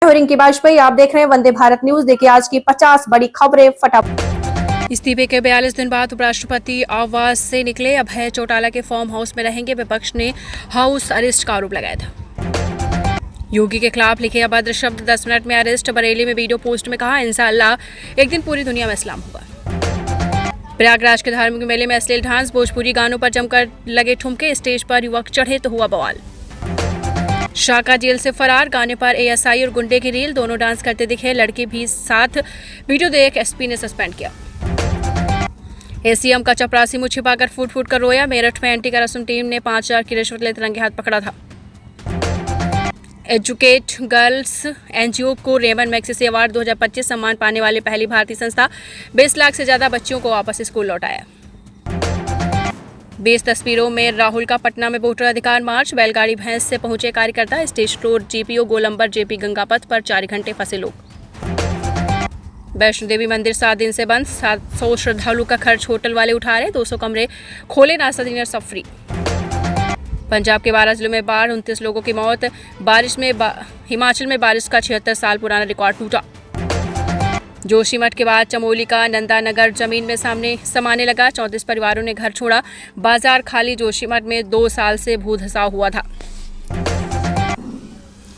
हूं रिंकी वाजपेयी, आप देख रहे हैं वंदे भारत न्यूज। देखिए आज की 50 बड़ी खबरें फटाफट। इस्तीफे के 42 दिन बाद उपराष्ट्रपति आवास से निकले अभय चौटाला के फार्म हाउस में रहेंगे। विपक्ष ने हाउस अरेस्ट का आरोप लगाया था। योगी के खिलाफ लिखे अभद्र शब्द 10 मिनट में अरेस्ट। बरेली में वीडियो पोस्ट में कहा, इंशाअल्लाह एक दिन पूरी दुनिया में इस्लाम होगा। प्रयागराज के धार्मिक मेले में अश्लील डांस, भोजपुरी गानों पर जमकर लगे ठुमके, स्टेज पर युवक चढ़े तो हुआ बवाल। शाका जेल से फरार, गाने पर एएसआई और गुंडे की रील, दोनों डांस करते दिखे, लड़की भी साथ। वीडियो देख एसपी ने सस्पेंड किया। एसीएम का चपरासी मुंह छिपाकर फूट फूट कर रोया। मेरठ में एंटी करप्शन टीम ने 5,000 की रिश्वत लेते रंगे हाथ पकड़ा था। एजुकेट गर्ल्स एनजीओ को रेमन मैग्सेसे अवार्ड 2025 सम्मान पाने वाली पहली भारतीय संस्था। 20 लाख से ज्यादा बच्चियों को वापस स्कूल लौटाया। 20 तस्वीरों में राहुल का पटना में वोटर अधिकार मार्च, बैलगाड़ी भैंस से पहुंचे कार्यकर्ता। स्टेज रोड जीपीओ गोलंबर जेपी गंगापथ पर 4 घंटे फंसे लोग। वैष्णो देवी मंदिर 7 दिन से बंद, 700 श्रद्धालु का खर्च होटल वाले उठा रहे। 200 कमरे खोले, नाश्ता डिनर सब फ्री। पंजाब के 12 जिलों में बाढ़, 29 लोगों की मौत। हिमाचल में बारिश का 76 साल पुराना रिकॉर्ड टूटा। जोशीमठ के बाद चमोली का नंदानगर जमीन में सामने समाने लगा। 34 परिवारों ने घर छोड़ा, बाजार खाली। जोशीमठ में 2 साल से भू धसाव हुआ था।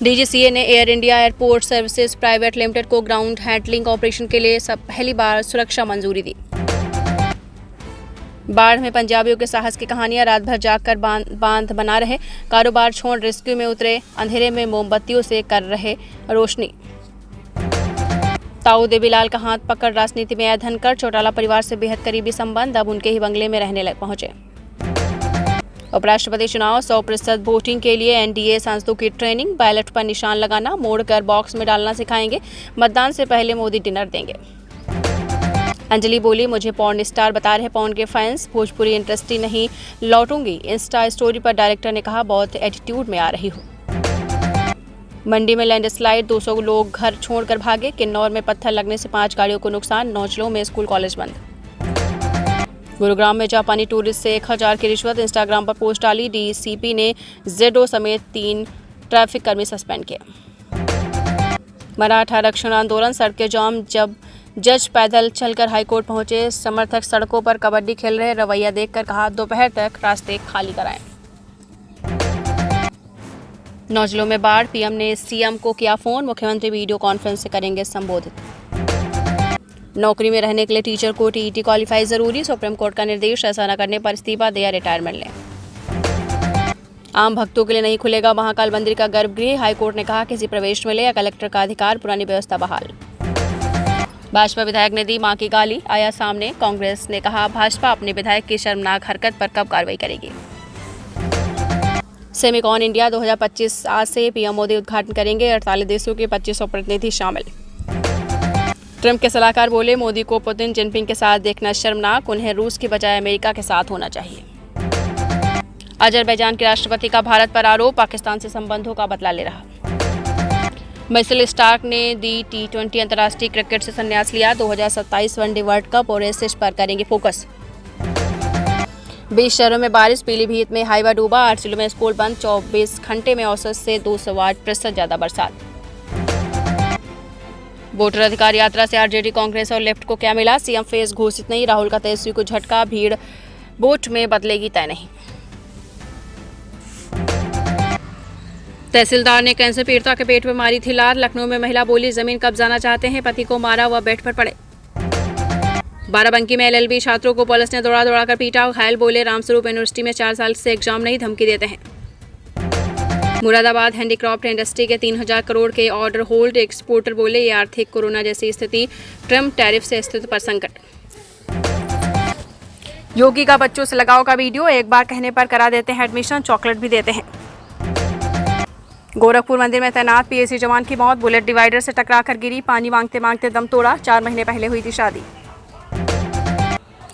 डीजीसीए ने air India airport services private limited को ग्राउंड हैंडलिंग ऑपरेशन के लिए पहली बार सुरक्षा मंजूरी दी। बाढ़ में पंजाबियों के साहस की कहानियां, रात भर जागकर बांध बना रहे, कारोबार छोड़ रेस्क्यू में उतरे, अंधेरे में मोमबत्तियों से कर रहे रोशनी। ताऊ देवीलाल का हाथ पकड़ राजनीति में आए धनखड़, चौटाला परिवार से बेहद करीबी संबंध, अब उनके ही बंगले में रहने पहुंचे। उपराष्ट्रपति चुनाव 100% वोटिंग के लिए एनडीए सांसदों की ट्रेनिंग, बैलेट पर निशान लगाना, मोड़कर बॉक्स में डालना सिखाएंगे। मतदान से पहले मोदी डिनर देंगे। अंजलि बोली, मुझे पॉर्न स्टार बता रहे पॉर्न के फैंस, भोजपुरी इंडस्ट्री नहीं लौटूंगी। इंस्टा स्टोरी पर डायरेक्टर ने कहा, बहुत एटीट्यूड में आ रही हूँ। मंडी में लैंडस्लाइड, 200 लोग घर छोड़कर भागे। किन्नौर में पत्थर लगने से 5 गाड़ियों को नुकसान, 9 जिलों में स्कूल कॉलेज बंद। गुरुग्राम में जापानी टूरिस्ट से 1000 की रिश्वत, इंस्टाग्राम पर पोस्ट डाली। डीसीपी ने जेडो समेत 3 ट्रैफिक कर्मी सस्पेंड किए। मराठा आरक्षण आंदोलन, सड़कें जाम, जब जज पैदल चलकर हाईकोर्ट पहुंचे। समर्थक सड़कों पर कबड्डी खेल रहे, रवैया देखकर कहा, दोपहर तक रास्ते खाली कराएं। 9 जिलों में बाढ़, पीएम ने सीएम को किया फोन, मुख्यमंत्री वीडियो कॉन्फ्रेंस से करेंगे संबोधित। नौकरी में रहने के लिए टीचर को टीईटी क्वालिफाई जरूरी, सुप्रीम कोर्ट का निर्देश, ऐसा न करने पर इस्तीफा दे या रिटायरमेंट लें। आम भक्तों के लिए नहीं खुलेगा महाकाल मंदिर का गर्भगृह, हाईकोर्ट ने कहा, किसी प्रवेश में ले या कलेक्टर का अधिकार, पुरानी व्यवस्था बहाल। भाजपा विधायक ने दी मां की गाली, आया सामने। कांग्रेस ने कहा, भाजपा अपने विधायक की शर्मनाक हरकत पर कब कार्रवाई करेगी। सेमिकॉन इंडिया 2025 आज से पीएम मोदी उद्घाटन करेंगे। 48 देशों के 2500 प्रतिनिधि शामिल। ट्रंप के सलाहकार बोले, मोदी को पुतिन जिनपिंग के साथ देखना शर्मनाक, उन्हें रूस की बजाय अमेरिका के साथ होना चाहिए। अजरबैजान के राष्ट्रपति का भारत पर आरोप, पाकिस्तान से संबंधों का बदला ले रहा। मिचेल स्टार्क ने दी T20 अंतर्राष्ट्रीय क्रिकेट से संन्यास लिया। 2027 वनडे वर्ल्ड कप और एशेज पर करेंगे फोकस। 20 शहरों में बारिश, पीलीभीत में हाईवा डूबा, 8 जिलों में स्कूल बंद। 24 घंटे में औसत से 208% ज्यादा बरसात। वोटर अधिकार यात्रा से आरजेडी, कांग्रेस और लेफ्ट को क्या मिला, सीएम फेस घोषित नहीं, राहुल का तेजस्वी को झटका, भीड़ वोट में बदलेगी तय नहीं। तहसीलदार ने कैंसर पीड़िता के पेट में मारी थी लात। लखनऊ में महिला बोली, जमीन कब्जाना चाहते हैं, पति को मारा, वह बेड पर पड़े। बाराबंकी में एलएलबी छात्रों को पुलिस ने दौड़ा दौड़ा कर पीटा, घायल बोले, रामस्वरूप यूनिवर्सिटी में 4 साल से एग्जाम नहीं, धमकी देते हैं। मुरादाबाद हैंडीक्राफ्ट इंडस्ट्री के 3000 करोड़ के ऑर्डर होल्ड, एक्सपोर्टर बोले, ये आर्थिक कोरोना जैसी स्थिति, ट्रम्प टैरिफ से स्थिति पर संकट। योगी का बच्चों से लगाव का वीडियो, एक बार कहने पर करा देते हैं एडमिशन, चॉकलेट भी देते हैं। गोरखपुर मंदिर में तैनात पीएसी जवान की मौत, बुलेट डिवाइडर से टकराकर गिरी, पानी मांगते मांगते दम तोड़ा, 4 महीने पहले हुई थी शादी।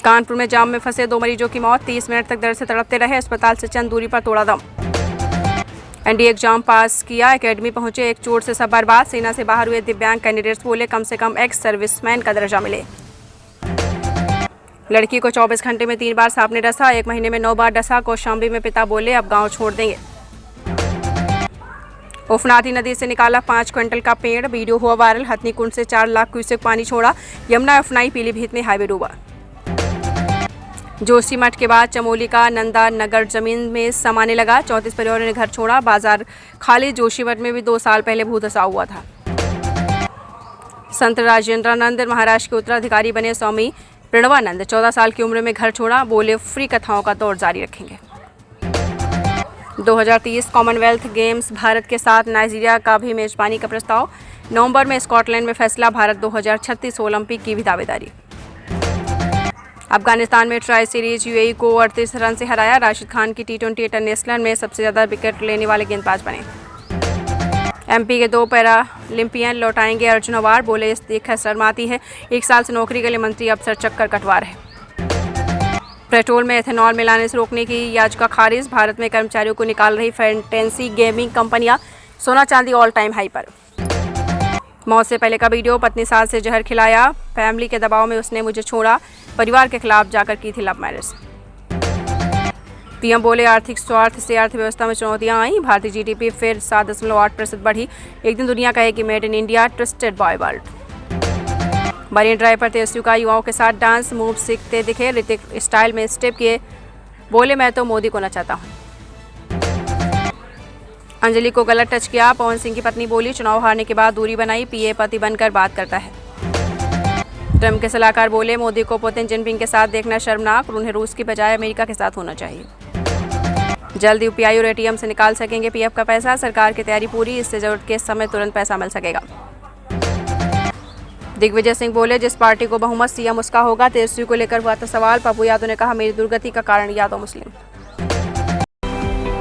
कानपुर में जाम में फंसे 2 मरीजों की मौत, 30 मिनट तक दर्द से तड़पते रहे, अस्पताल से चंद दूरी पर तोड़ा दम। एनडीए एग्जाम पास किया, एकेडमी पहुंचे, एक चोट से सब बर्बाद, सेना से बाहर हुए दिव्यांग कैंडिडेट्स बोले, कम से कम एक्स सर्विसमैन का दर्जा मिले। लड़की को 24 घंटे में 3 बार सांप ने डसा, 1 महीने में 9 बार डसा, कौशाम्बी में पिता बोले, अब गांव छोड़ देंगे। उफनाती नदी से निकाला 5 क्विंटल का पेड़, वीडियो हुआ वायरल। हथनीकुंड से 4 लाख क्यूसेक पानी छोड़ा, यमुना उफनाई पीलीभीत में हाईवे डूबा। जोशीमठ के बाद चमोली का नंदा नगर जमीन में समाने लगा, 34 परिवारों ने घर छोड़ा, बाजार खाली। जोशीमठ में भी 2 साल पहले भूधसाव हुआ था। संत राजेंद्रानंद महाराज के उत्तराधिकारी बने स्वामी प्रणवानंद, 14 साल की उम्र में घर छोड़ा, बोले फ्री कथाओं का दौर जारी रखेंगे। 2030 कॉमनवेल्थ गेम्स, भारत के साथ नाइजीरिया का भी मेजबानी का प्रस्ताव। नवंबर में स्कॉटलैंड में फैसला, भारत 2036 ओलंपिक की भी दावेदारी। अफगानिस्तान में ट्राई सीरीज, यूएई को 38 रन से हराया, राशिद खान की T20 इंटरनेशनल में सबसे ज़्यादा विकेट लेने वाले गेंदबाज बने। एमपी के 2 पैरालंपियन लौटाएंगे अर्जुन अवार्ड, बोले इस देखकर शर्माती है, 1 साल से नौकरी के लिए मंत्री अफसर चक्कर कटवा रहे। पेट्रोल में एथेनॉल मिलाने से रोकने की याचिका खारिज, भारत में कर्मचारियों को निकाल रही फैंटेसी गेमिंग कंपनियां, सोना चांदी ऑल टाइम हाई पर। मौत से पहले का वीडियो, पत्नी सास से जहर खिलाया, फैमिली के दबाव में उसने मुझे छोड़ा, परिवार के खिलाफ जाकर की थी लव मैरिज। पीएम बोले आर्थिक स्वार्थ से अर्थव्यवस्था में चुनौतियां आई, भारतीय जीडीपी फिर 7.8% बढ़ी, एक दिन दुनिया कहेगी made in India, trusted bye world. Marine drive पर तेजस्वी का युवाओं के साथ डांस मूव सीखते दिखे, ऋतिक स्टाइल में स्टेप किए, बोले मैं तो मोदी को नचाता हूँ। अंजलि को गलत टच किया, पवन सिंह की पत्नी बोली चुनाव हारने के बाद दूरी बनाई, पीए पति बनकर बात करता है। ट्रम्प के सलाहकार बोले मोदी को पुतिन जिनपिंग के साथ देखना शर्मनाक, उन्हें रूस की बजाय अमेरिका के साथ होना चाहिए। जल्द यूपीआई और एटीएम से निकाल सकेंगे पीएफ का पैसा, सरकार की तैयारी पूरी, इससे जरूरत के समय तुरंत पैसा मिल सकेगा। दिग्विजय सिंह बोले जिस पार्टी को बहुमत सीएम उसका होगा, तेजस्वी को लेकर हुआ था सवाल, पप्पू यादव ने कहा मेरी दुर्गति का कारण यादव मुस्लिम।